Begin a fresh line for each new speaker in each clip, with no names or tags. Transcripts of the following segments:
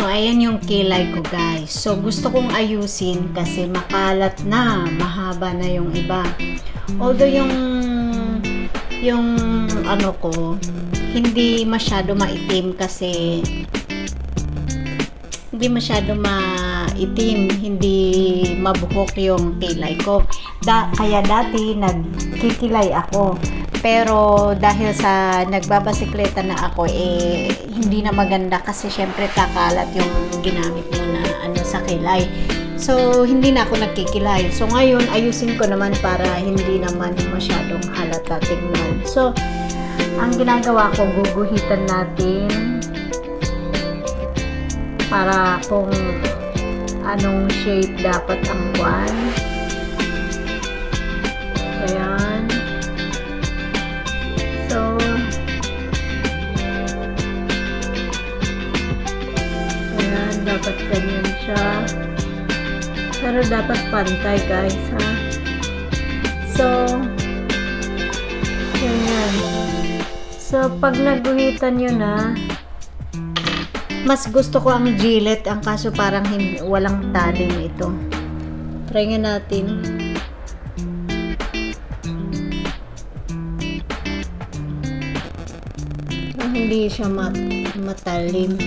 So, ayan yung kilay ko, guys. So, gusto kong ayusin kasi makalat na, mahaba na yung iba. Although yung ano ko, hindi masyado maitim kasi hindi masyado maitim, hindi mabuhok yung kilay ko. Kaya dati nagkikilay ako. Pero dahil sa nagbabasikleta na ako, hindi na maganda kasi syempre kakalat yung ginamit mo na ano sa kilay. So, hindi na ako nagkikilay. So, ngayon, ayusin ko naman para hindi naman masyadong halata tingnan. So, ang ginagawa ko, guguhitan natin para kung anong shape dapat ang buwan. Ayan. So, ayan, dapat ganyan siya. Pero dapat pantay, guys, ha? So, ganyan. So, pag naguhitan nyo na, mas gusto ko ang Gillette, ang kaso parang walang talim ito. Try nga natin. Hindi siya matalim.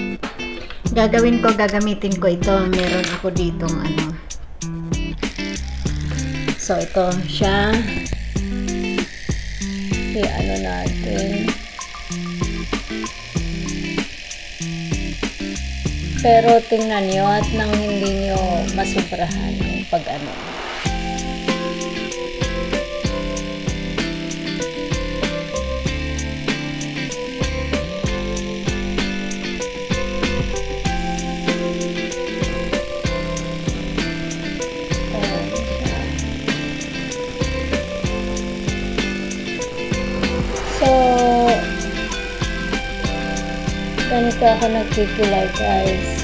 Gagamitin ko ito. Meron ako ditong ano. So, ito siya. I-ano natin. Pero tingnan nyo at nang hindi nyo masubrahan yung pag-ano. Ganito ako nagkikilay, guys.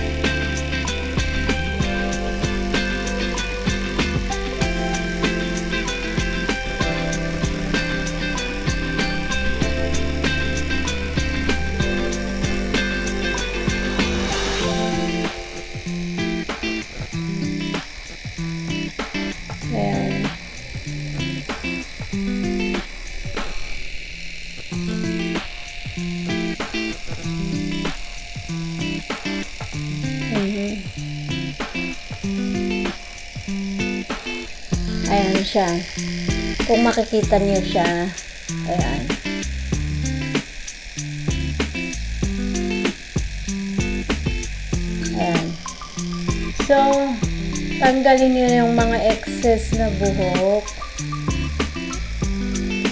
Ayan. Ayan siya. Kung makikita niyo siya, ayan. Ayan. So, tanggalin niyo yung mga excess na buhok.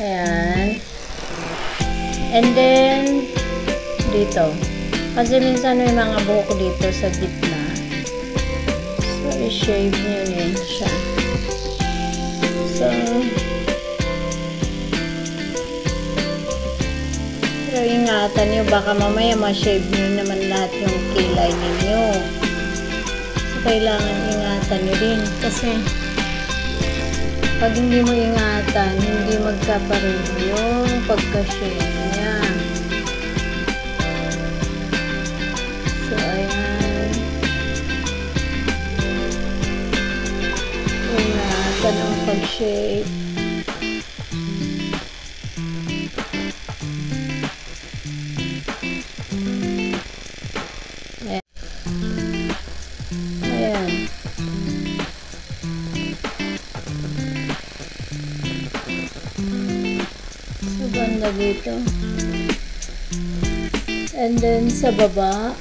Ayan. And then, dito. Kasi minsan may mga buhok dito sa gitna. So, i-shave niyo yun siya. So, pero ingatan nyo, baka mamaya ma-shave nyo naman lahat yung kilay ninyo. So, kailangan ingatan nyo din. Kasi, pag hindi mo ingatan, hindi magkapareho yung pagka-shave niya. So, ayan. Ingatan ang pag-shave. Ayan. So, banda dito. And then, sa baba.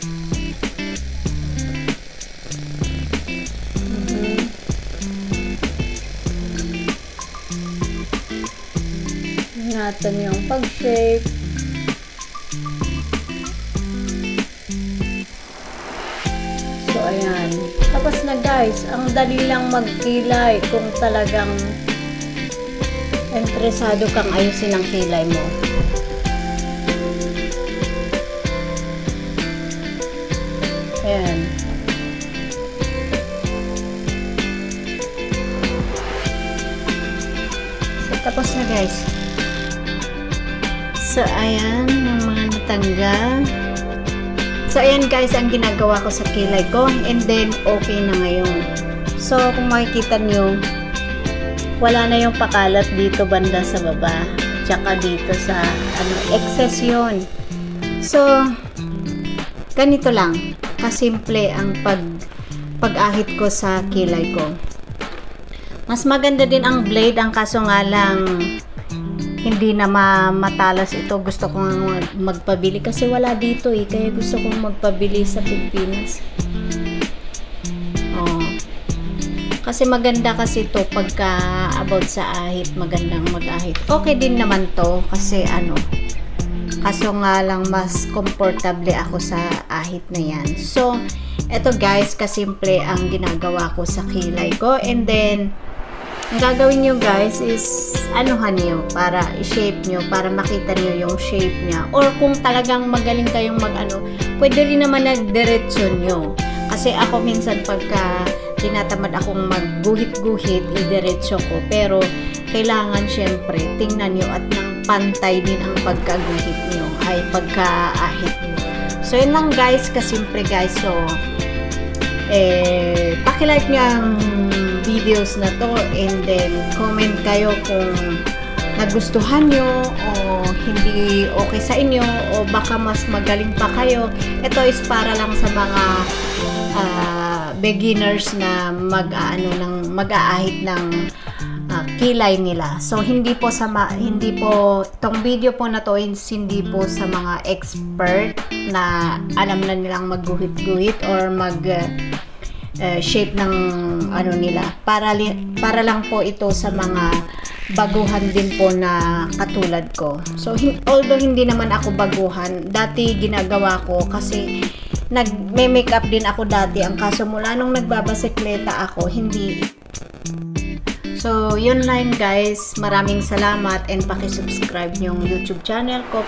Ingatan yung pag-shape. So, ayan. Tapos na, guys. Ang dali lang magkilay kung talagang interesado kang ayusin ang kilay mo. Ayan. So, tapos na, guys. So, ayan, yung mga natanggal. So, ayan guys, ang ginagawa ko sa kilay ko. And then, okay na ngayon. So, kung makikita nyo, wala na yung pakalat dito banda sa baba. Tsaka dito sa, excess yun. So, ganito lang. Kasimple ang pag-ahit ko sa kilay ko. Mas maganda din ang blade. Ang kaso nga lang, hindi na matalas ito. Gusto kong magpabili kasi wala dito eh. Kaya gusto kong magpabili sa Pilipinas. Oh. Kasi maganda kasi ito pagka about sa ahit. Magandang mag-ahit. Okay din naman to kasi kaso nga lang mas comfortable ako sa ahit na yan. So, eto guys, kasimple ang ginagawa ko sa kilay ko. And then, ang gagawin nyo guys is anuhan nyo para i-shape nyo, para makita nyo yung shape niya. Or kung talagang magaling kayong pwede rin naman nagdiretso nyo. Kasi ako minsan pagka tinatamad akong magguhit-guhit, idiretso ko. Pero kailangan syempre tingnan nyo at ng pantay din ang pagkaguhit nyo, ay pagkaahit nyo. So yun lang guys, kasimple guys. So, pakilike nyo ang videos na to and then comment kayo kung nagustuhan nyo o hindi okay sa inyo o baka mas magaling pa kayo. Ito is para lang sa mga beginners na mag-aahit ng kilay nila. So hindi po itong video po na to hindi po sa mga expert na alam na nilang magguhit-guhit or shape ng nila. Para lang po ito sa mga baguhan din po na katulad ko. So, although hindi naman ako baguhan, dati ginagawa ko kasi nag-makeup din ako dati. Ang kaso mula nung nagbabasikleta ako, hindi. So, yun lang guys. Maraming salamat and paki-subscribe yung YouTube channel ko.